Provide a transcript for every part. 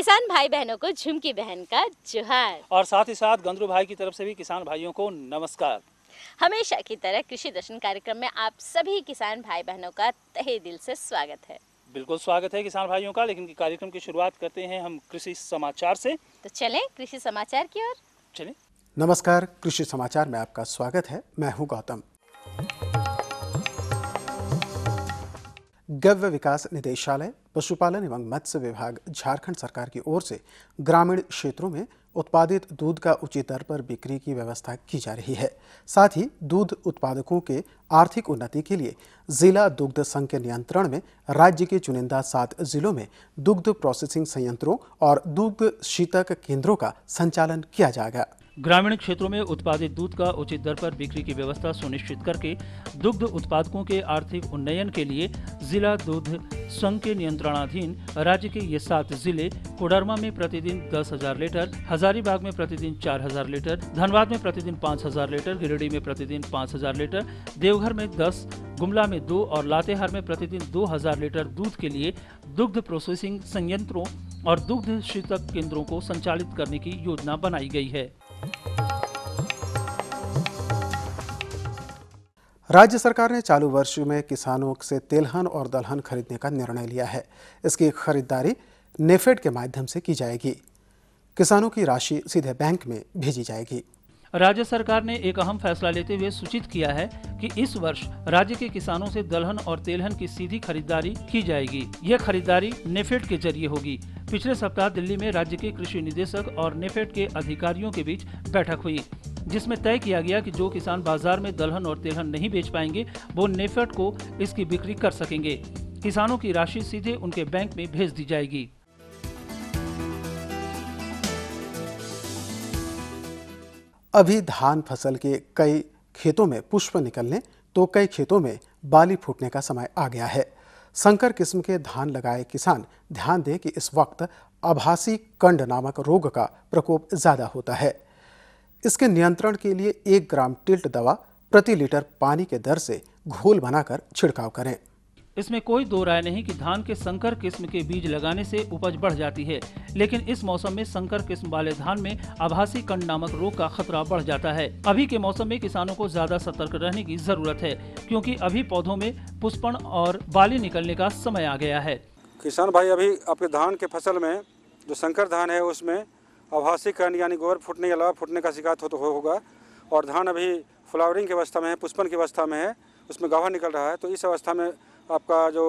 किसान भाई बहनों को झुमकी बहन का जोहार और साथ ही साथ गंदरू भाई की तरफ से भी किसान भाइयों को नमस्कार। हमेशा की तरह कृषि दर्शन कार्यक्रम में आप सभी किसान भाई बहनों का तहे दिल से स्वागत है। बिल्कुल स्वागत है किसान भाइयों का, लेकिन कार्यक्रम की शुरुआत करते हैं हम कृषि समाचार से। तो चलें कृषि समाचार की ओर। चलें। नमस्कार, कृषि समाचार में आपका स्वागत है। मैं हूं गौतम। गव्य विकास निदेशालय, पशुपालन एवं मत्स्य विभाग झारखंड सरकार की ओर से ग्रामीण क्षेत्रों में उत्पादित दूध का उचित दर पर बिक्री की व्यवस्था की जा रही है। साथ ही दूध उत्पादकों के आर्थिक उन्नति के लिए जिला दुग्ध संघ के नियंत्रण में राज्य के चुनिंदा 7 जिलों में दुग्ध प्रोसेसिंग संयंत्रों और दुग्ध शीतक केंद्रों का संचालन किया जाएगा। ग्रामीण क्षेत्रों में उत्पादित दूध का उचित दर पर बिक्री की व्यवस्था सुनिश्चित करके दुग्ध उत्पादकों के आर्थिक उन्नयन के लिए जिला दुग्ध संघ के नियंत्रणाधीन राज्य के ये 7 जिले कोडरमा में प्रतिदिन 10,000 लीटर, हजारीबाग में प्रतिदिन 4,000 लीटर, धनबाद में प्रतिदिन 5,000 लीटर, गिरिडीह में प्रतिदिन 5,000 लीटर, देवघर में 10, गुमला में 2 और लातेहार में प्रतिदिन 2,000 लीटर दूध के लिए दुग्ध प्रोसेसिंग संयंत्रों और दुग्ध शीतक केंद्रों को संचालित करने की योजना बनाई गई है। राज्य सरकार ने चालू वर्ष में किसानों से तेलहन और दलहन खरीदने का निर्णय लिया है। इसकी खरीदारी नेफेड के माध्यम से की जाएगी। किसानों की राशि सीधे बैंक में भेजी जाएगी। राज्य सरकार ने एक अहम फैसला लेते हुए सूचित किया है कि इस वर्ष राज्य के किसानों से दलहन और तेलहन की सीधी खरीदारी की जाएगी। यह खरीदारी नेफेड के जरिए होगी। पिछले सप्ताह दिल्ली में राज्य के कृषि निदेशक और नेफेड के अधिकारियों के बीच बैठक हुई, जिसमें तय किया गया कि जो किसान बाजार में दलहन और तेलहन नहीं बेच पाएंगे वो नेफेड को इसकी बिक्री कर सकेंगे। किसानों की राशि सीधे उनके बैंक में भेज दी जाएगी। अभी धान फसल के कई खेतों में पुष्प निकलने तो कई खेतों में बाली फूटने का समय आ गया है। संकर किस्म के धान लगाए किसान ध्यान दें कि इस वक्त आभासी कंड नामक रोग का प्रकोप ज्यादा होता है। इसके नियंत्रण के लिए 1 ग्राम टिल्ट दवा प्रति लीटर पानी के दर से घोल बनाकर छिड़काव करें। इसमें कोई दो राय नहीं कि धान के संकर किस्म के बीज लगाने से उपज बढ़ जाती है, लेकिन इस मौसम में संकर किस्म वाले धान में आभासी कंड नामक रोग का खतरा बढ़ जाता है। अभी के मौसम में किसानों को ज्यादा सतर्क रहने की जरूरत है, क्योंकि अभी पौधों में पुष्पन और बाली निकलने का समय आ गया है। किसान भाई, अभी आपके धान के फसल में जो संकर धान है उसमें आभासी कंड यानी गोबर फूटने के अलावा फूटने का शिकायत होगा, और धान अभी फ्लावरिंग की अवस्था में है, पुष्पन की अवस्था में है, उसमें गाभा निकल रहा है। तो इस अवस्था में आपका जो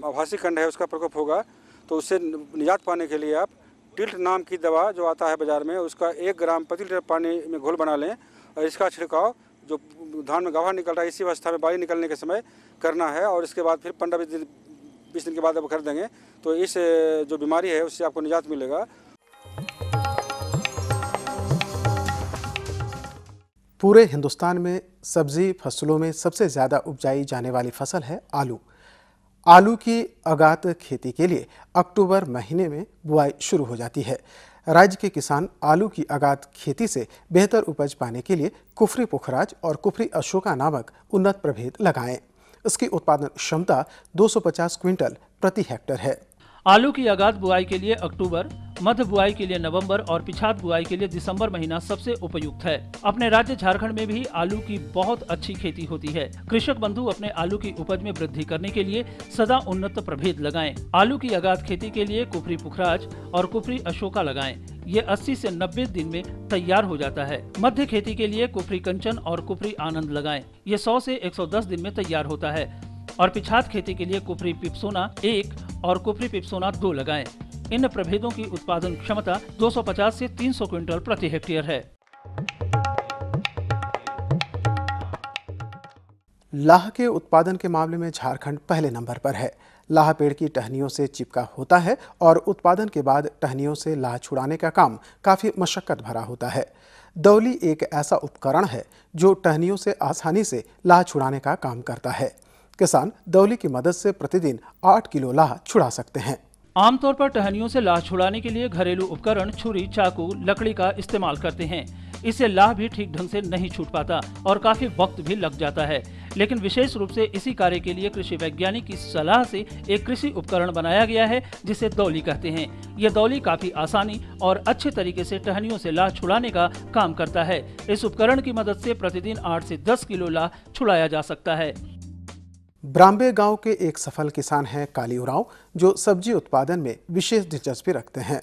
आभासी कंड है उसका प्रकोप होगा। तो उससे निजात पाने के लिए आप टिल्ट नाम की दवा जो आता है बाजार में, उसका 1 ग्राम प्रति लीटर पानी में घोल बना लें और इसका छिड़काव जो धान में गाभा निकल रहा है इसी अवस्था में बाली निकलने के समय करना है। और इसके बाद फिर 15-20 दिन के बाद आप कर देंगे तो इस जो बीमारी है उससे आपको निजात मिलेगा। पूरे हिंदुस्तान में सब्जी फसलों में सबसे ज़्यादा उपजाई जाने वाली फसल है आलू। आलू की आगात खेती के लिए अक्टूबर महीने में बुआई शुरू हो जाती है। राज्य के किसान आलू की आगात खेती से बेहतर उपज पाने के लिए कुफरी पुखराज और कुफरी अशोका नामक उन्नत प्रभेद लगाएं। इसकी उत्पादन क्षमता 250 क्विंटल प्रति हेक्टेयर है। आलू की आगात बुआई के लिए अक्टूबर, मध्य बुआई के लिए नवंबर और पिछात बुआई के लिए दिसंबर महीना सबसे उपयुक्त है। अपने राज्य झारखंड में भी आलू की बहुत अच्छी खेती होती है। कृषक बंधु अपने आलू की उपज में वृद्धि करने के लिए सदा उन्नत प्रभेद लगाएं। आलू की आगात खेती के लिए कुफरी पुखराज और कुफरी अशोका लगाएं। ये 80 से 90 दिन में तैयार हो जाता है। मध्य खेती के लिए कुफरी कंचन और कुफरी आनंद लगाएं। ये 100 से 110 दिन में तैयार होता है। और पिछात खेती के लिए कुफरी पिप्सोना 1 और कुफरी पिप्सोना 2 लगाएं। इन प्रभेदों की उत्पादन क्षमता 250 से 300 क्विंटल प्रति हेक्टेयर है। लाह के उत्पादन के मामले में झारखंड पहले नंबर पर है। लाह पेड़ की टहनियों से चिपका होता है और उत्पादन के बाद टहनियों से लाह छुड़ाने का काम काफी मशक्कत भरा होता है। दौली एक ऐसा उपकरण है जो टहनियों से आसानी से लाह छुड़ाने का काम करता है। किसान दौली की मदद से प्रतिदिन 8 किलो लाह छुड़ा सकते हैं। आमतौर पर टहनियों से लाह छुड़ाने के लिए घरेलू उपकरण छुरी, चाकू, लकड़ी का इस्तेमाल करते हैं। इससे लाह भी ठीक ढंग से नहीं छूट पाता और काफी वक्त भी लग जाता है। लेकिन विशेष रूप से इसी कार्य के लिए कृषि वैज्ञानिक की सलाह से एक कृषि उपकरण बनाया गया है जिसे दौली कहते हैं। यह दौली काफी आसानी और अच्छे तरीके से टहनियों से लाह छुड़ाने का काम करता है। इस उपकरण की मदद से प्रतिदिन 8 से 10 किलो लाह छुड़ाया जा सकता है। ब्राम्बे गांव के एक सफल किसान हैं काली उरांव, जो सब्जी उत्पादन में विशेष दिलचस्पी रखते हैं।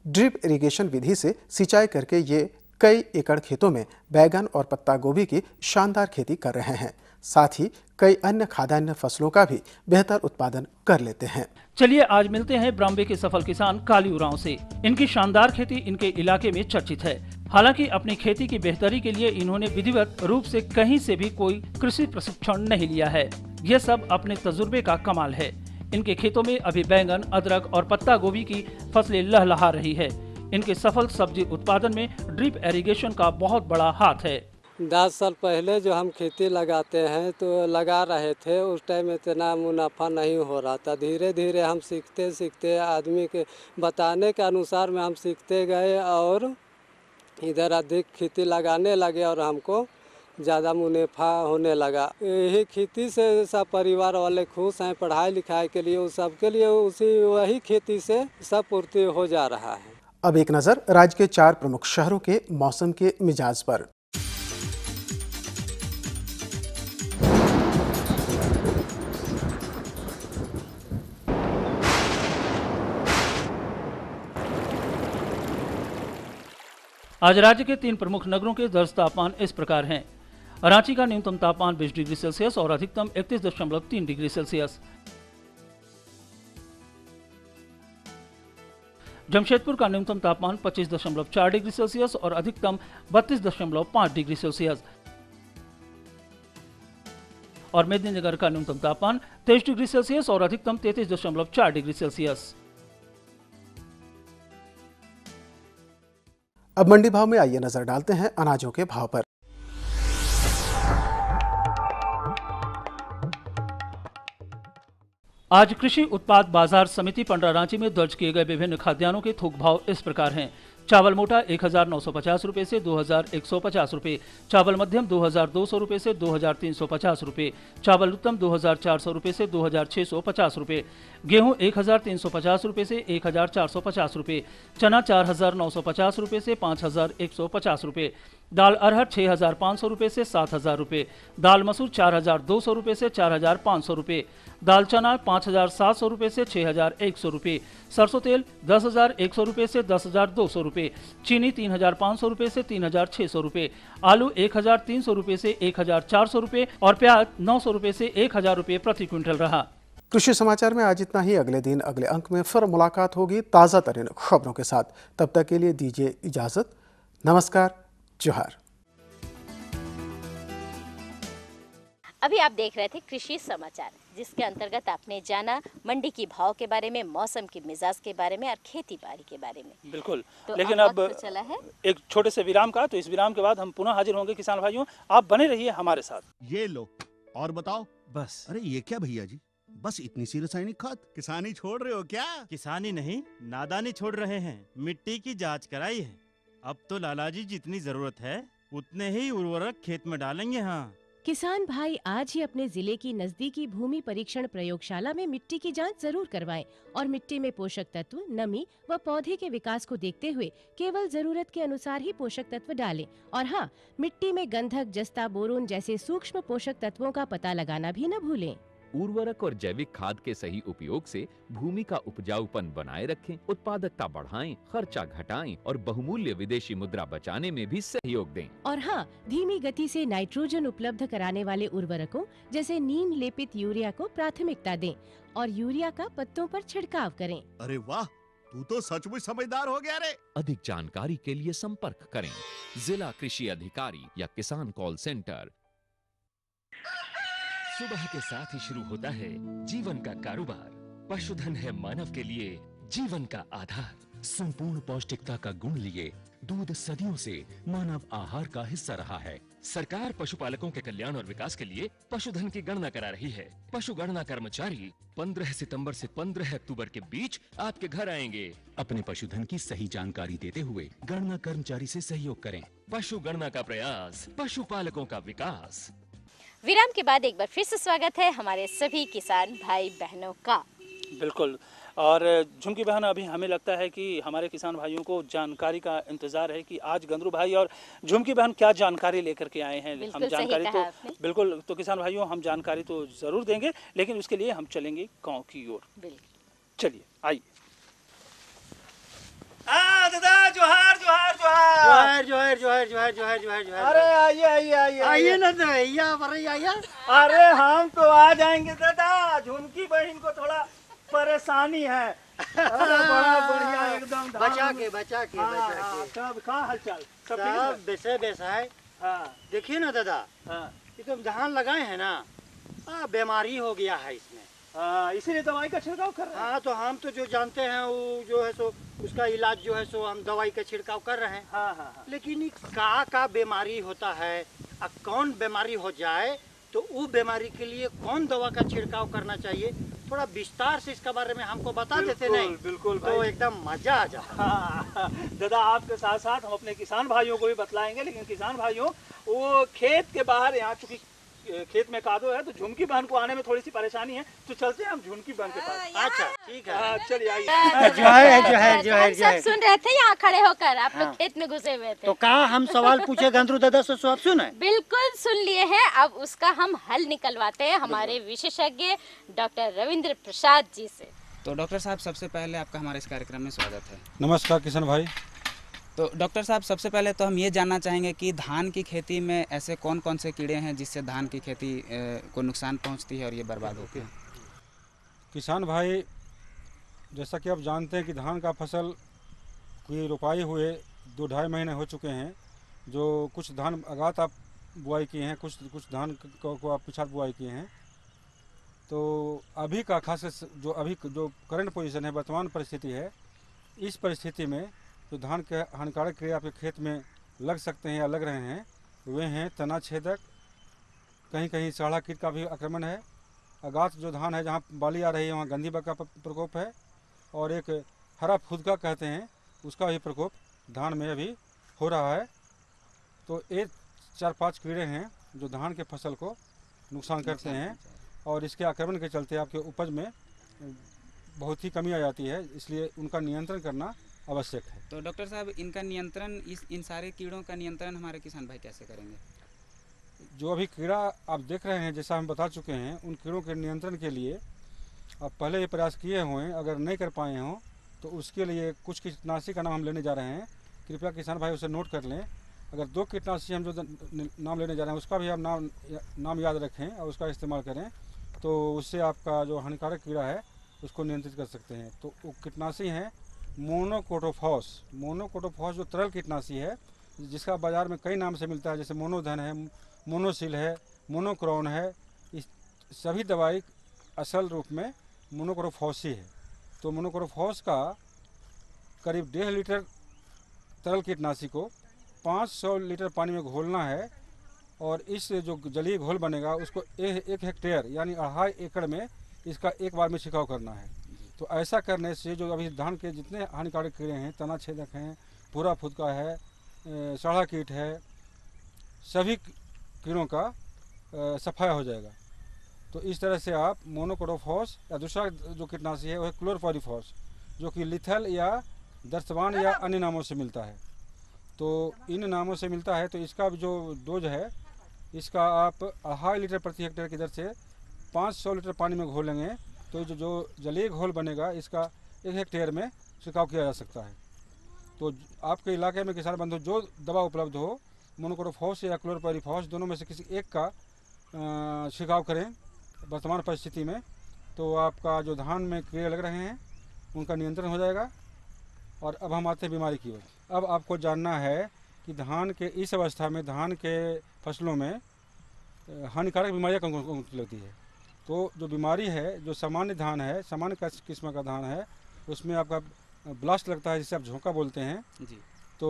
ड्रिप इरिगेशन विधि से सिंचाई करके ये कई एकड़ खेतों में बैगन और पत्ता गोभी की शानदार खेती कर रहे हैं। साथ ही कई अन्य खाद्यान्न फसलों का भी बेहतर उत्पादन कर लेते हैं। चलिए आज मिलते हैं ब्राम्बे के सफल किसान काली उरांव से। इनकी शानदार खेती इनके इलाके में चर्चित है। हालांकि अपनी खेती की बेहतरी के लिए इन्होंने विधिवत रूप से कहीं से भी कोई कृषि प्रशिक्षण नहीं लिया है। यह सब अपने तजुर्बे का कमाल है। इनके खेतों में अभी बैंगन, अदरक और पत्ता गोभी की फसलें लहलहा रही है। इनके सफल सब्जी उत्पादन में ड्रिप इरिगेशन का बहुत बड़ा हाथ है। 10 साल पहले जो हम खेती लगाते हैं तो लगा रहे थे, उस टाइम इतना मुनाफा नहीं हो रहा था। धीरे धीरे हम सीखते सीखते आदमी के बताने के अनुसार में हम सीखते गए और इधर अधिक खेती लगाने लगे और हमको ज़्यादा मुनाफा होने लगा। यही खेती से सब परिवार वाले खुश हैं। पढ़ाई लिखाई के लिए उस सब के लिए वही खेती से सब पूर्ति हो जा रहा है। अब एक नज़र राज्य के 4 प्रमुख शहरों के मौसम के मिजाज पर। आज राज्य के 3 प्रमुख नगरों के दर्ज तापमान इस प्रकार हैं। रांची का न्यूनतम तापमान 20 डिग्री सेल्सियस और अधिकतम 31.3 डिग्री सेल्सियस। जमशेदपुर का न्यूनतम तापमान 25.4 डिग्री सेल्सियस और अधिकतम 32.5 डिग्री सेल्सियस। और मेदिनीनगर का न्यूनतम तापमान 23 डिग्री सेल्सियस और अधिकतम 33.4 डिग्री सेल्सियस। अब मंडी भाव में आइए नजर डालते हैं अनाजों के भाव पर। आज कृषि उत्पाद बाजार समिति पंडरा रांची में दर्ज किए गए विभिन्न खाद्यान्नों के थोक भाव इस प्रकार हैं। चावल मोटा 1950 रुपए से 2150 रुपए, चावल मध्यम 2200 रुपए से 2350 रुपए, चावल उत्तम 2400 रुपए से 2650 रुपए, गेहूं 1350 रुपए से 1450 रुपए, चना 4950 रुपए से 5150 रुपए, दाल अरहर 6500 रुपए से 7000 रुपए, दाल मसूर 4200 रुपए से 4500 रुपए, दाल चना 5700 रुपए से 6100 रुपए, सरसों तेल 10100 रुपए से 10200 रुपए, चीनी 3500 रुपए से 3600 रुपए, आलू 1300 रुपए से 1400 रुपए और प्याज 900 रुपए से 1000 रुपए प्रति क्विंटल रहा। कृषि समाचार में आज इतना ही। अगले दिन अगले अंक में फिर मुलाकात होगी ताज़ा तरीन खबरों के साथ। तब तक के लिए दीजिए इजाजत। नमस्कार, जोहार। अभी आप देख रहे थे कृषि समाचार, जिसके अंतर्गत आपने जाना मंडी की भाव के बारे में, मौसम के मिजाज के बारे में और खेती बाड़ी के बारे में। बिल्कुल, तो लेकिन अब अब चला है एक छोटे से विराम का। तो इस विराम के बाद हम पुनः हाजिर होंगे। किसान भाइयों, आप बने रहिए हमारे साथ। ये लो और बताओ। बस। अरे ये क्या भैया जी, बस इतनी सी रासायनिक खाद? किसानी छोड़ रहे हो क्या? किसानी नहीं, नादानी छोड़ रहे हैं। मिट्टी की जांच कराई है। अब तो लालाजी जितनी जरूरत है उतने ही उर्वरक खेत में डालेंगे। हाँ, किसान भाई आज ही अपने जिले की नजदीकी भूमि परीक्षण प्रयोगशाला में मिट्टी की जांच जरूर करवाएं और मिट्टी में पोषक तत्व, नमी व पौधे के विकास को देखते हुए केवल जरूरत के अनुसार ही पोषक तत्व डालें। और हाँ, मिट्टी में गंधक, जस्ता, बोरोन जैसे सूक्ष्म पोषक तत्वों का पता लगाना भी न भूलें। उर्वरक और जैविक खाद के सही उपयोग से भूमि का उपजाऊपन बनाए रखें, उत्पादकता बढ़ाएं, खर्चा घटाएं और बहुमूल्य विदेशी मुद्रा बचाने में भी सहयोग दें। और हाँ, धीमी गति से नाइट्रोजन उपलब्ध कराने वाले उर्वरकों जैसे नीम लेपित यूरिया को प्राथमिकता दें और यूरिया का पत्तों पर छिड़काव करें। अरे वाह, तू तो सचमुच समझदार हो गया रे। अधिक जानकारी के लिए संपर्क करें जिला कृषि अधिकारी या किसान कॉल सेंटर। सुबह के साथ ही शुरू होता है जीवन का कारोबार। पशुधन है मानव के लिए जीवन का आधार। संपूर्ण पौष्टिकता का गुण लिए दूध सदियों से मानव आहार का हिस्सा रहा है। सरकार पशुपालकों के कल्याण और विकास के लिए पशुधन की गणना करा रही है। पशु गणना कर्मचारी 15 सितंबर से 15 अक्टूबर के बीच आपके घर आएंगे। अपने पशुधन की सही जानकारी देते हुए गणना कर्मचारी से सहयोग करें। पशु गणना का प्रयास, पशुपालकों का विकास। विराम के बाद एक बार फिर से स्वागत है हमारे सभी किसान भाई बहनों का। बिल्कुल। और झुमकी बहन, अभी हमें लगता है कि हमारे किसान भाइयों को जानकारी का इंतजार है कि आज गंदरू भाई और झुमकी बहन क्या जानकारी लेकर के आए हैं। हम जानकारी तो बिल्कुल, तो किसान भाइयों हम जानकारी तो जरूर देंगे, लेकिन उसके लिए हम चलेंगे गांव की ओर। चलिए आइए। दादा जोहार जोहार जोहार जोहार जोहार जोहार जोहार जोहार जोहार। अरे आइए आइए आइए आइए ना भैया, आइए। अरे हम तो आ जाएंगे दादा, झुमकी बहन को थोड़ा परेशानी है। अरे बड़ा बढ़िया एकदम बचा के सब का हालचाल सब बेसे है। हाँ देखिए ना दादा, ये तो धान लगाए हैं ना, बीमारी हो गया है इसमें, इसीलिए दवाई का छिड़काव कर रहे हैं। हाँ तो हम तो जो जानते हैं वो जो है सो उसका इलाज जो है सो हम दवाई का छिड़काव कर रहे हैं। हाँ। लेकिन का बीमारी होता है, कौन बीमारी हो जाए तो वो बीमारी के लिए कौन दवा का छिड़काव करना चाहिए, थोड़ा विस्तार से इसके बारे में हमको बता देते नहीं? बिल्कुल तो एकदम मजा आ जाता। दादा आपके साथ साथ हम अपने किसान भाइयों को भी बतलाएंगे, लेकिन किसान भाइयों वो खेत के बाहर, यहाँ चूंकि खेत में कादो है तो झुमकी बहन को आने में थोड़ी सी परेशानी है, तो चलते हैं हम झुमकी बहन के पास। अच्छा ठीक है, चलिए आइए। सब सुन रहे थे यहाँ खड़े होकर, आप लोग खेत में घुसे हुए थे। तो कहा हम सवाल पूछे गंदरू दादा से, सब सुने? बिल्कुल सुन लिए हैं, अब उसका हम हल निकलवाते हैं हमारे विशेषज्ञ डॉक्टर रविंद्र प्रसाद जी से। तो डॉक्टर साहब सबसे पहले आपका हमारे इस कार्यक्रम में स्वागत है। नमस्कार किसान भाई। तो डॉक्टर साहब सबसे पहले तो हम ये जानना चाहेंगे कि धान की खेती में ऐसे कौन कौन से कीड़े हैं जिससे धान की खेती को नुकसान पहुंचती है और ये बर्बाद होती है। किसान भाई, जैसा कि आप जानते हैं कि धान का फसल की रोपाई हुए 2-2.5 महीने हो चुके हैं। जो कुछ धान आगात आप बुआई किए हैं, कुछ धान को आप पिछात बुआई किए हैं। तो अभी का खास जो करंट पोजीशन है, वर्तमान परिस्थिति है, इस परिस्थिति में जो धान के हानिकारक कीड़े आपके खेत में लग सकते हैं या लग रहे हैं, वे हैं तना छेदक, कहीं कहीं साढ़ा कीट का भी आक्रमण है। आगात जो धान है, जहाँ बाली आ रही है वहाँ गंधी बग का प्रकोप है, और एक हरा फुदका कहते हैं उसका भी प्रकोप धान में अभी हो रहा है। तो ये 4-5 कीड़े हैं जो धान के फसल को नुकसान करते हैं, और इसके आक्रमण के चलते आपके उपज में बहुत ही कमी आ जाती है, इसलिए उनका नियंत्रण करना आवश्यक है। तो डॉक्टर साहब इनका नियंत्रण, इन सारे कीड़ों का नियंत्रण हमारे किसान भाई कैसे करेंगे? जो अभी कीड़ा आप देख रहे हैं, जैसा हम बता चुके हैं, उन कीड़ों के नियंत्रण के लिए आप पहले ये प्रयास किए हुए हैं, अगर नहीं कर पाए हों तो उसके लिए कुछ कीटनाशी का नाम हम लेने जा रहे हैं। कृपया किसान भाई उसे नोट कर लें। अगर 2 कीटनाशी हम जो नाम लेने जा रहे हैं उसका भी आप नाम याद रखें और उसका इस्तेमाल करें, तो उससे आपका जो हानिकारक कीड़ा है उसको नियंत्रित कर सकते हैं। तो वो कीटनाशी हैं मोनोक्रोटोफॉस। मोनोक्रोटोफॉस जो तरल कीटनाशी है, जिसका बाज़ार में कई नाम से मिलता है, जैसे मोनोधन है, मोनोसिल है, मोनोक्रोन है। इस सभी दवाई असल रूप में मोनोक्रोटोफॉस ही है। तो मोनोक्रोटोफॉस का करीब 1.5 लीटर तरल कीटनाशी को 500 लीटर पानी में घोलना है, और इस जो जलीय घोल बनेगा उसको 1 हेक्टेयर यानी 2.5 एकड़ में इसका एक बार में छिड़काव करना है। तो ऐसा करने से जो अभी धान के जितने हानिकारक कीड़े हैं, तना छेदक हैं, भूरा फुदका है, साढ़ा कीट है, सभी कीड़ों का सफाया हो जाएगा। तो इस तरह से आप मोनोक्रोटोफॉस, या दूसरा जो कीटनाशी है वो है क्लोरपायरीफॉस, जो कि लिथल या दर्शवान या अन्य नामों से मिलता है। तो इन नामों से मिलता है। तो इसका जो डोज है, इसका आप 2.5 लीटर प्रति हेक्टेयर की दर से 500 लीटर पानी में घोलेंगे, तो जो जलीय घोल बनेगा इसका 1 हेक्टेयर में छिड़काव किया जा सकता है। तो आपके इलाके में किसान बंधु जो दवा उपलब्ध हो, मोनोक्रोटोफॉस या क्लोरपायरीफॉस, दोनों में से किसी एक का छिड़काव करें वर्तमान परिस्थिति में, तो आपका जो धान में कीड़े लग रहे हैं उनका नियंत्रण हो जाएगा। और अब हम आते हैं बीमारी की ओर। अब आपको जानना है कि धान के इस अवस्था में धान के फसलों में हानिकारक बीमारियाँ कौन कौन सी लगती है। तो जो बीमारी है, जो सामान्य धान है, सामान्य किस्म का धान है, उसमें आपका ब्लास्ट लगता है, जिसे आप झोंका बोलते हैं जी। तो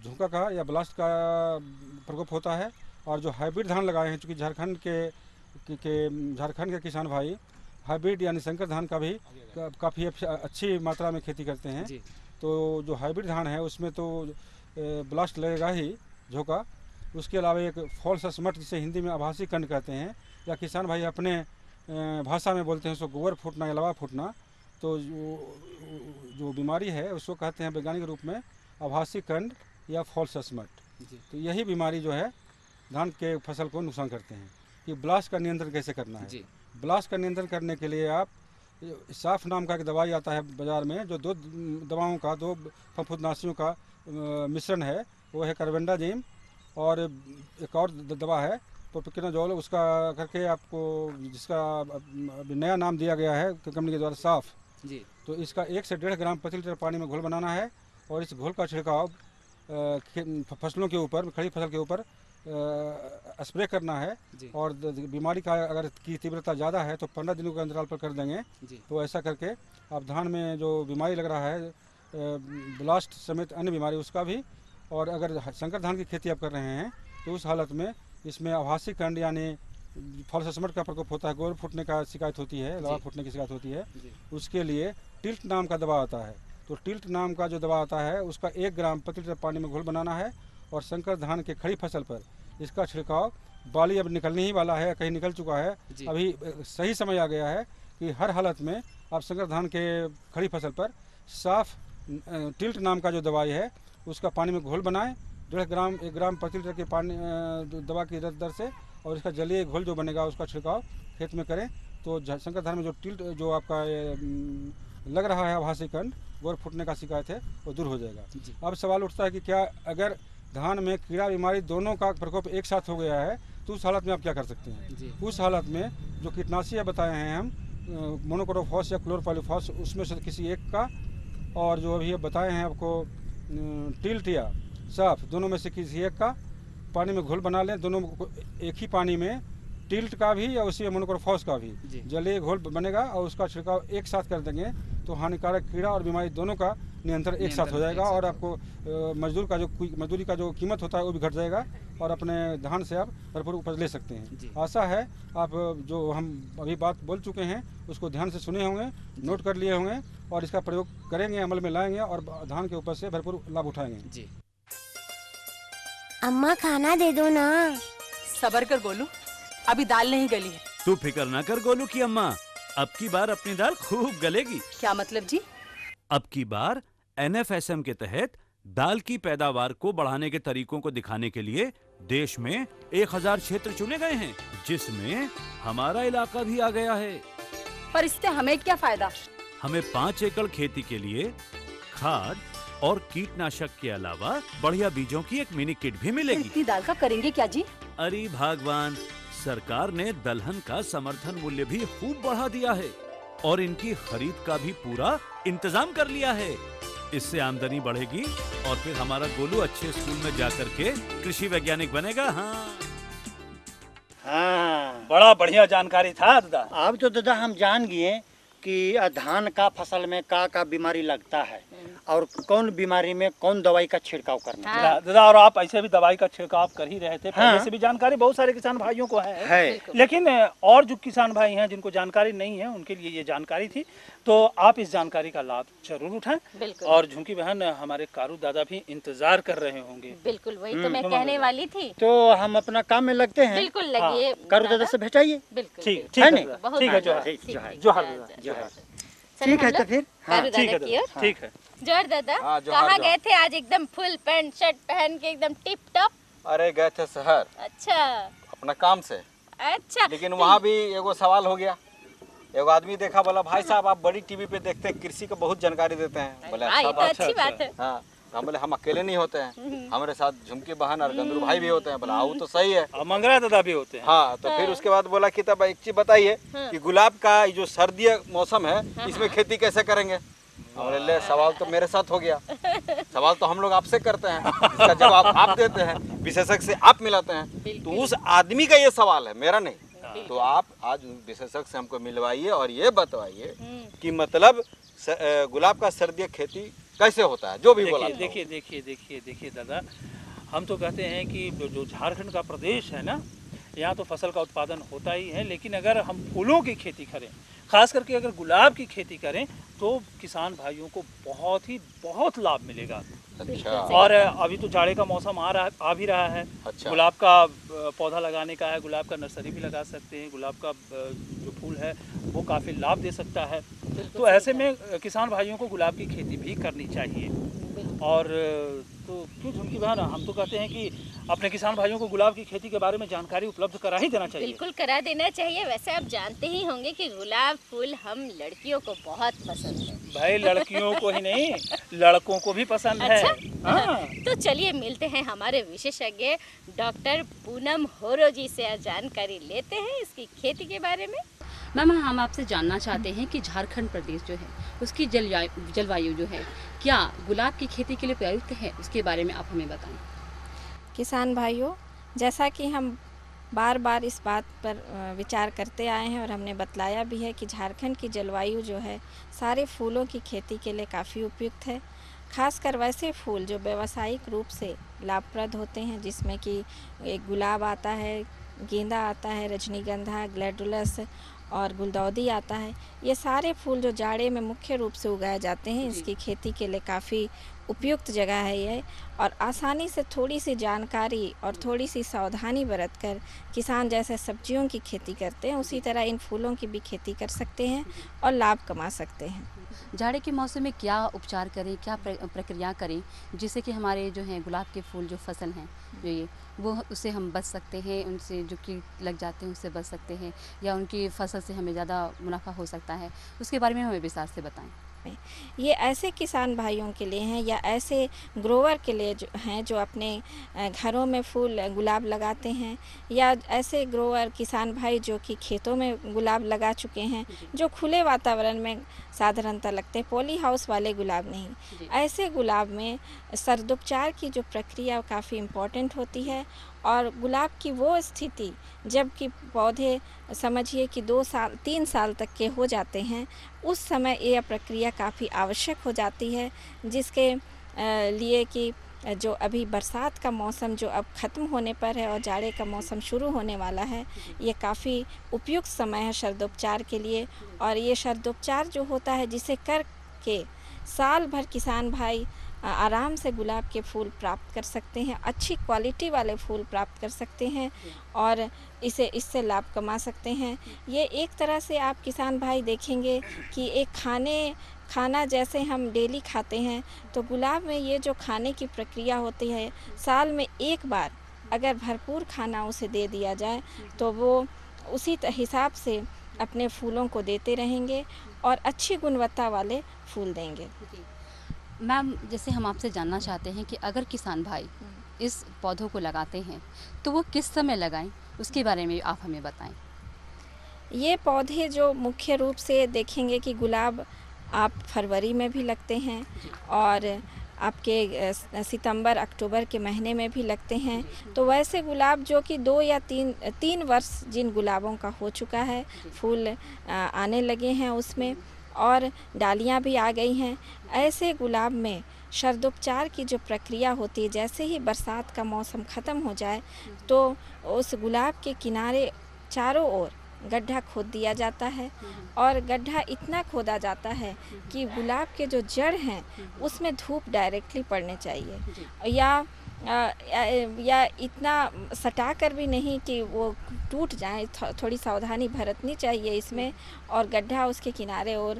झुमका का या ब्लास्ट का प्रकोप होता है। और जो हाइब्रिड धान लगाए हैं, चूँकि झारखंड के किसान भाई हाइब्रिड यानी संकर धान का भी काफ़ी अच्छी मात्रा में खेती करते हैं। तो जो हाइब्रिड धान है उसमें तो ब्लास्ट लगेगा ही झोंका। उसके अलावा एक फॉल्स स्मट, जिसे हिंदी में आभासी कंड कहते हैं, या किसान भाई अपने भाषा में बोलते हैं उसको गोबर फूटना या लवा फूटना। तो जो बीमारी है उसको कहते हैं वैज्ञानिक रूप में आभासी कंड या फॉल्स स्मट। तो यही बीमारी जो है धान के फसल को नुकसान करते हैं। कि ब्लास्ट का नियंत्रण कैसे करना है। ब्लास्ट का नियंत्रण करने के लिए आप साफ नाम का एक दवाई आता है बाज़ार में, जो दो दवाओं का, दो फफूंदनाशियों का मिश्रण है। वो है कार्बेंडाजिम और एक और दवा है प्रोपिकेनाजोल। उसका करके आपको, जिसका नया नाम दिया गया है कंपनी के द्वारा साफ जी, तो इसका 1 से 1.5 ग्राम प्रति लीटर पानी में घोल बनाना है। और इस घोल का छिड़काव फसलों के ऊपर, खड़ी फसल के ऊपर स्प्रे करना है। और बीमारी का अगर की तीव्रता ज़्यादा है तो 15 दिनों के अंतराल पर कर देंगे। तो ऐसा करके आप धान में जो बीमारी लग रहा है, ब्लास्ट समेत अन्य बीमारी, उसका भी। और अगर संकर धान की खेती आप कर रहे हैं तो उस हालत में इसमें आभासी कंड यानी फॉल्स स्मट का प्रकोप होता है, गोबर फूटने का शिकायत होती है, लवा फूटने की शिकायत होती है। उसके लिए टिल्ट नाम का दवा आता है। तो टिल्ट नाम का जो दवा आता है उसका 1 ग्राम प्रति लीटर पानी में घोल बनाना है। और संकर धान के खड़ी फसल पर इसका छिड़काव, बाली अब निकलने ही वाला है, कहीं निकल चुका है, अभी सही समय आ गया है कि हर हालत में आप संकर धान के खड़ी फसल पर साफ टिल्ट नाम का जो दवाई है उसका पानी में घोल बनाएं 1 ग्राम प्रति लीटर के पानी दवा की दर से। और इसका जलीय घोल जो बनेगा उसका छिड़काव खेत में करें। तो संकर धान में जो टिल्ट जो आपका लग रहा है आभासी कंड, गोबर फूटने का शिकायत है, वो दूर हो जाएगा। अब सवाल उठता है कि क्या अगर धान में कीड़ा बीमारी दोनों का प्रकोप एक साथ हो गया है तो उस हालत में आप क्या कर सकते हैं। उस हालत में जो कीटनाशी बताए हैं हम, मोनोक्रोटोफॉस या क्लोरोपाइरीफॉस, उसमें से किसी एक का, और जो अभी बताए हैं आपको टिल्ट या साफ, दोनों में से किसी एक का पानी में घोल बना लें। दोनों एक ही पानी में, टिल्ट का भी या उसी में मोनोक्रोटोफॉस का भी जलीय घोल बनेगा और उसका छिड़काव एक साथ कर देंगे तो हानिकारक कीड़ा और बीमारी दोनों का नियंत्रण एक साथ हो जाएगा। और आपको मजदूरी का जो कीमत होता है वो भी घट जाएगा और अपने धान से आप भरपूर उपज ले सकते हैं। आशा है आप जो हम अभी बात बोल चुके हैं उसको ध्यान से सुने होंगे, नोट कर लिए होंगे और इसका प्रयोग करेंगे, अमल में लाएंगे और धान के उपज से भरपूर लाभ उठाएंगे। अम्मा खाना दे दो ना। सबर कर गोलू, अभी दाल नहीं गली है। तू फिक्र ना कर गोलू की अम्मा, अब की बार अपनी दाल खूब गलेगी। क्या मतलब जी? अब की बार NFSM के तहत दाल की पैदावार को बढ़ाने के तरीकों को दिखाने के लिए देश में 1000 क्षेत्र चुने गए हैं, जिसमें हमारा इलाका भी आ गया है। पर इससे हमें क्या फायदा? हमें 5 एकड़ खेती के लिए खाद और कीटनाशक के अलावा बढ़िया बीजों की एक मिनी किट भी मिलेगी। इतनी दाल का करेंगे क्या जी? अरे भगवान, सरकार ने दलहन का समर्थन मूल्य भी खूब बढ़ा दिया है और इनकी खरीद का भी पूरा इंतजाम कर लिया है। इससे आमदनी बढ़ेगी और फिर हमारा गोलू अच्छे स्कूल में जाकर के कृषि वैज्ञानिक बनेगा। हाँ, बड़ा बढ़िया जानकारी था दादा। अब तो दादा हम जान गए कि धान का फसल में का बीमारी लगता है और कौन बीमारी में कौन दवाई का छिड़काव करना है। दादा, और आप ऐसे भी दवाई का छिड़काव कर ही रहे थे, पहले से भी जानकारी बहुत सारे किसान भाइयों को है। लेकिन और जो किसान भाई हैं जिनको जानकारी नहीं है उनके लिए ये जानकारी थी, तो आप इस जानकारी का लाभ जरूर उठाएं। और झुमकी बहन, हमारे कारू दादा भी इंतजार कर रहे होंगे। बिल्कुल, वही तो मैं कहने वाली थी। तो हम अपना काम में लगते हैं। बिल्कुल लगिए। कारू दादा से भेटाइए। बिल्कुल ठीक है, ठीक है, जोहर। ठीक है तो फिर ठीक है। जोहर दादा, कहाँ गए थे आज? एकदम फुल पैंट शर्ट पहन के एकदम टिप टॉप। अरे गए थे शहर। अच्छा। अपना काम से। अच्छा। लेकिन वहाँ भी एगो सवाल हो गया। एगो आदमी देखा, बोला भाई साहब आप बड़ी टीवी पे देखते हैं, कृषि को बहुत जानकारी देते हैं। बोले अच्छी बात है। हाँ, हम बोले हम अकेले नहीं होते हैं, हमारे साथ झुमकी बहन और गंदरू भाई भी होते हैं। बोला आओ तो सही है, मंगरा दादा भी होते हैं। हाँ, तो फिर उसके बाद बोला कि तब एक चीज बताइए कि गुलाब का जो सर्दी मौसम है इसमें खेती कैसे करेंगे। ले सवाल तो मेरे साथ हो गया, सवाल तो हम लोग आपसे करते हैं, इसका जवाब आप देते हैं, विशेषज्ञ से आप मिलाते हैं। तो उस आदमी का ये सवाल है, मेरा नहीं। तो आप आज विशेषज्ञ से हमको मिलवाइए और ये बताइए कि मतलब गुलाब का सर्दी खेती कैसे होता है, जो भी बोला था। देखिए दादा, हम तो कहते हैं कि जो झारखंड का प्रदेश है ना, यहाँ तो फसल का उत्पादन होता ही है, लेकिन अगर हम फूलों की खेती करें, खास करके अगर गुलाब की खेती करें, तो किसान भाइयों को बहुत लाभ मिलेगा। अच्छा। और अभी तो जाड़े का मौसम आ भी रहा है। अच्छा। गुलाब का पौधा लगाने का है, गुलाब का नर्सरी भी लगा सकते हैं, गुलाब का जो फूल है वो काफ़ी लाभ दे सकता है। तो ऐसे में किसान भाइयों को गुलाब की खेती भी करनी चाहिए। और तो क्यों झुमकी बहन, हम तो कहते हैं कि अपने किसान भाइयों को गुलाब की खेती के बारे में जानकारी उपलब्ध करा ही देना चाहिए। बिल्कुल करा देना चाहिए। वैसे आप जानते ही होंगे कि गुलाब फूल हम लड़कियों को बहुत पसंद है। भाई लड़कियों को ही नहीं, लड़कों को भी पसंद है। अच्छा? हाँ। तो चलिए मिलते हैं हमारे विशेषज्ञ डॉक्टर पूनम होरो जी से, जानकारी लेते हैं इसकी खेती के बारे में। मैम, हम आपसे जानना चाहते हैं कि झारखंड प्रदेश जो है उसकी जलवायु जो है क्या गुलाब की खेती के लिए प्रयुक्त है, उसके बारे में आप हमें बताएं। किसान भाइयों, जैसा कि हम बार बार इस बात पर विचार करते आए हैं और हमने बतलाया भी है कि झारखंड की जलवायु जो है सारे फूलों की खेती के लिए काफ़ी उपयुक्त है। खासकर वैसे फूल जो व्यावसायिक रूप से लाभप्रद होते हैं, जिसमें कि एक गुलाब आता है, गेंदा आता है, रजनीगंधा, ग्लैडुलस और गुलदाउदी आता है। ये सारे फूल जो जाड़े में मुख्य रूप से उगाए जाते हैं, इसकी खेती के लिए काफ़ी उपयुक्त जगह है ये। और आसानी से थोड़ी सी जानकारी और थोड़ी सी सावधानी बरतकर किसान जैसे सब्जियों की खेती करते हैं, उसी तरह इन फूलों की भी खेती कर सकते हैं और लाभ कमा सकते हैं। जाड़े के मौसम में क्या उपचार करें, क्या प्रक्रिया करें जिससे कि हमारे जो हैं गुलाब के फूल जो फसल हैं जो वो उससे हम बच सकते हैं, उनसे जो कीट लग जाते हैं उससे बच सकते हैं, या उनकी फसल से हमें ज़्यादा मुनाफा हो सकता है, उसके बारे में हमें विस्तार से बताएं। ये ऐसे किसान भाइयों के लिए हैं या ऐसे ग्रोवर के लिए जो हैं जो अपने घरों में फूल गुलाब लगाते हैं, या ऐसे ग्रोवर किसान भाई जो कि खेतों में गुलाब लगा चुके हैं, जो खुले वातावरण में साधारणतः लगते हैं, पॉली हाउस वाले गुलाब नहीं। ऐसे गुलाब में सर्दोपचार की जो प्रक्रिया काफ़ी इम्पोर्टेंट होती है। और गुलाब की वो स्थिति जबकि पौधे समझिए कि 3 साल तक के हो जाते हैं, उस समय यह प्रक्रिया काफ़ी आवश्यक हो जाती है, जिसके लिए कि जो अभी बरसात का मौसम जो अब ख़त्म होने पर है और जाड़े का मौसम शुरू होने वाला है, ये काफ़ी उपयुक्त समय है शरदोपचार के लिए। और ये शरदोपचार जो होता है, जिसे करके साल भर किसान भाई आराम से गुलाब के फूल प्राप्त कर सकते हैं, अच्छी क्वालिटी वाले फूल प्राप्त कर सकते हैं और इससे लाभ कमा सकते हैं। ये एक तरह से आप किसान भाई देखेंगे कि एक खाना जैसे हम डेली खाते हैं, तो गुलाब में ये जो खाने की प्रक्रिया होती है, साल में एक बार अगर भरपूर खाना उसे दे दिया जाए तो वो उसी हिसाब से अपने फूलों को देते रहेंगे और अच्छी गुणवत्ता वाले फूल देंगे। मैम, जैसे हम आपसे जानना चाहते हैं कि अगर किसान भाई इस पौधों को लगाते हैं तो वो किस समय लगाएं, उसके बारे में आप हमें बताएं। ये पौधे जो मुख्य रूप से देखेंगे कि गुलाब आप फरवरी में भी लगते हैं और आपके सितंबर अक्टूबर के महीने में भी लगते हैं। तो वैसे गुलाब जो कि 2 या 3 वर्ष जिन गुलाबों का हो चुका है, फूल आने लगे हैं उसमें और डालियां भी आ गई हैं, ऐसे गुलाब में शरदोपचार की जो प्रक्रिया होती है, जैसे ही बरसात का मौसम ख़त्म हो जाए तो उस गुलाब के किनारे चारों ओर गड्ढा खोद दिया जाता है और गड्ढा इतना खोदा जाता है कि गुलाब के जो जड़ हैं उसमें धूप डायरेक्टली पड़ने चाहिए, या इतना सटा कर भी नहीं कि वो टूट जाए, थोड़ी सावधानी बरतनी चाहिए इसमें। और गड्ढा उसके किनारे और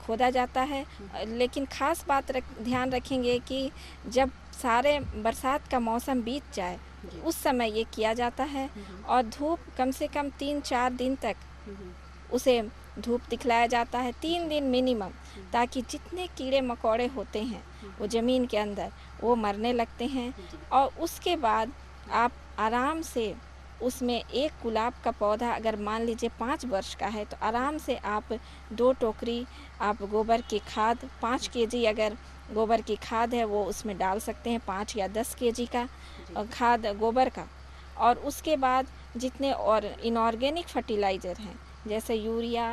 खोदा जाता है। लेकिन ख़ास बात ध्यान रखेंगे कि जब सारे बरसात का मौसम बीत जाए उस समय ये किया जाता है और धूप कम से कम 3-4 दिन तक उसे धूप दिखलाया जाता है, 3 दिन मिनिमम, ताकि जितने कीड़े मकोड़े होते हैं वो ज़मीन के अंदर वो मरने लगते हैं। और उसके बाद आप आराम से उसमें एक गुलाब का पौधा अगर मान लीजिए 5 वर्ष का है तो आराम से आप 2 टोकरी आप गोबर की खाद 5 केजी अगर गोबर की खाद है वो उसमें डाल सकते हैं, 5 या 10 केजी का खाद गोबर का। और उसके बाद जितने और इनऑर्गेनिक फर्टिलाइज़र हैं जैसे यूरिया,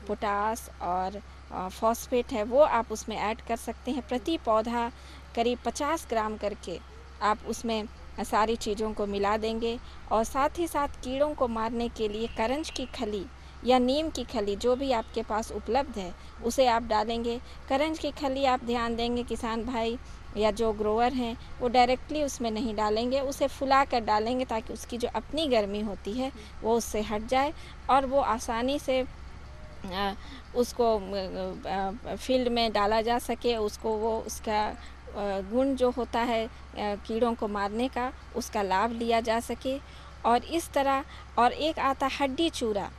पोटास और फॉस्फेट है वो आप उसमें ऐड कर सकते हैं। प्रति पौधा करीब 50 ग्राम करके आप उसमें सारी चीज़ों को मिला देंगे। और साथ ही साथ कीड़ों को मारने के लिए करंज की खली या नीम की खली जो भी आपके पास उपलब्ध है उसे आप डालेंगे। करंज की खली आप ध्यान देंगे किसान भाई या जो ग्रोअर हैं वो डायरेक्टली उसमें नहीं डालेंगे, उसे फुला कर डालेंगे ताकि उसकी जो अपनी गर्मी होती है वो उससे हट जाए और वो आसानी से उसको फील्ड में डाला जा सके, उसको वो उसका गुण जो होता है कीड़ों को मारने का उसका लाभ लिया जा सके। और इस तरह और एक आता हड्डी चूरा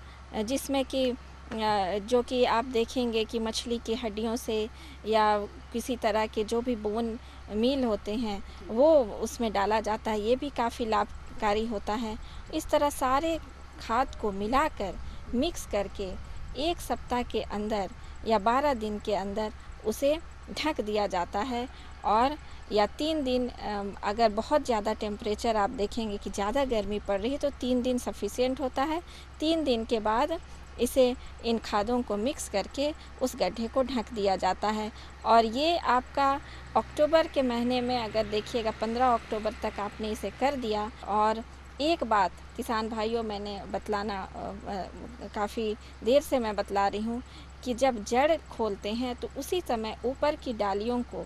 जिसमें कि जो कि आप देखेंगे कि मछली की हड्डियों से या किसी तरह के जो भी बोन मील होते हैं वो उसमें डाला जाता है, ये भी काफ़ी लाभकारी होता है। इस तरह सारे खाद को मिलाकर मिक्स करके 1 सप्ताह के अंदर या 12 दिन के अंदर उसे ढक दिया जाता है। और या 3 दिन अगर बहुत ज़्यादा टेम्परेचर आप देखेंगे कि ज़्यादा गर्मी पड़ रही है तो 3 दिन सफिशिएंट होता है। 3 दिन के बाद इसे इन खादों को मिक्स करके उस गड्ढे को ढक दिया जाता है। और ये आपका अक्टूबर के महीने में अगर देखिएगा 15 अक्टूबर तक आपने इसे कर दिया। और एक बात किसान भाइयों मैंने बतलाना काफ़ी देर से मैं बतला रही हूँ कि जब जड़ खोलते हैं तो उसी समय ऊपर की डालियों को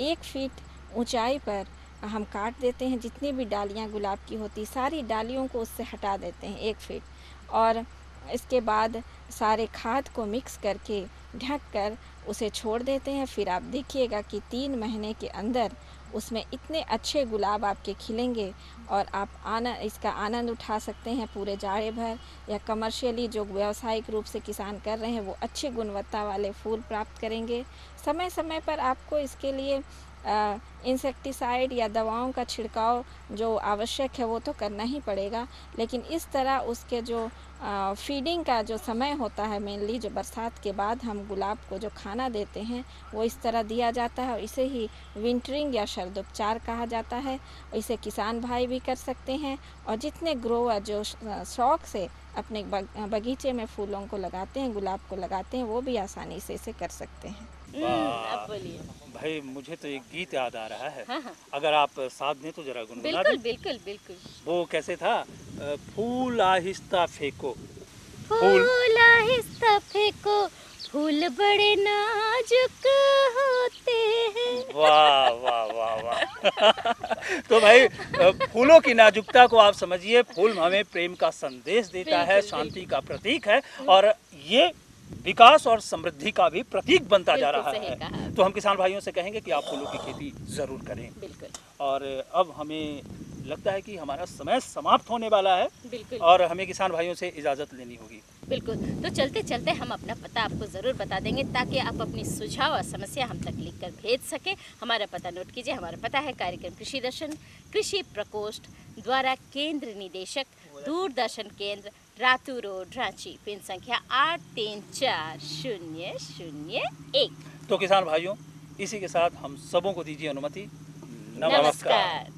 1 फीट ऊंचाई पर हम काट देते हैं। जितनी भी डालियाँ गुलाब की होती सारी डालियों को उससे हटा देते हैं 1 फीट। और इसके बाद सारे खाद को मिक्स करके ढक कर उसे छोड़ देते हैं। फिर आप देखिएगा कि 3 महीने के अंदर उसमें इतने अच्छे गुलाब आपके खिलेंगे और आप इसका आनंद उठा सकते हैं पूरे जाड़े भर। या कमर्शियली जो व्यावसायिक रूप से किसान कर रहे हैं वो अच्छी गुणवत्ता वाले फूल प्राप्त करेंगे। समय समय पर आपको इसके लिए इंसेक्टिसाइड या दवाओं का छिड़काव जो आवश्यक है वो तो करना ही पड़ेगा, लेकिन इस तरह उसके जो फीडिंग का जो समय होता है मेनली जो बरसात के बाद हम गुलाब को जो खाना देते हैं वो इस तरह दिया जाता है। और इसे ही विंटरिंग या शरदोपचार कहा जाता है। इसे किसान भाई भी कर सकते हैं और जितने ग्रोवर जो शौक से अपने बगीचे में फूलों को लगाते हैं, गुलाब को लगाते हैं, वो भी आसानी से इसे कर सकते हैं। अब बोलिए भाई, मुझे तो एक गीत याद आ रहा है। हाँ। अगर आप साथ दें तो जरा गुनगुना बिल्कुल दें। बिल्कुल बिल्कुल। वो कैसे था? फूल आहिस्ता फेंको, फूल आहिस्ता फेंको, फूल बड़े नाजुक होते हैं। वाह वाह वाह वाह। तो भाई फूलों की नाजुकता को आप समझिए। फूल हमें प्रेम का संदेश देता है, शांति का प्रतीक है और ये विकास और समृद्धि का भी प्रतीक बनता जा रहा है। तो हम किसान भाइयों से कहेंगे कि आप फूलों की खेती जरूर करें। बिल्कुल। और अब हमें लगता है कि हमारा समय समाप्त होने वाला है। बिल्कुल। और हमें किसान भाइयों से इजाज़त लेनी होगी। बिल्कुल। तो चलते चलते हम अपना पता आपको ज़रूर बता देंगे ताकि आप अपनी सुझाव और समस्या हम तक लिख कर भेज सके। हमारा पता नोट कीजिए। हमारा पता है कार्यक्रम कृषि दर्शन, कृषि प्रकोष्ठ द्वारा केंद्र निदेशक, दूरदर्शन केंद्र, रातू रोड, रांची। पिन संख्या 834001। तो किसान भाइयों, इसी के साथ हम सबों को दीजिए अनुमति। नमस्कार।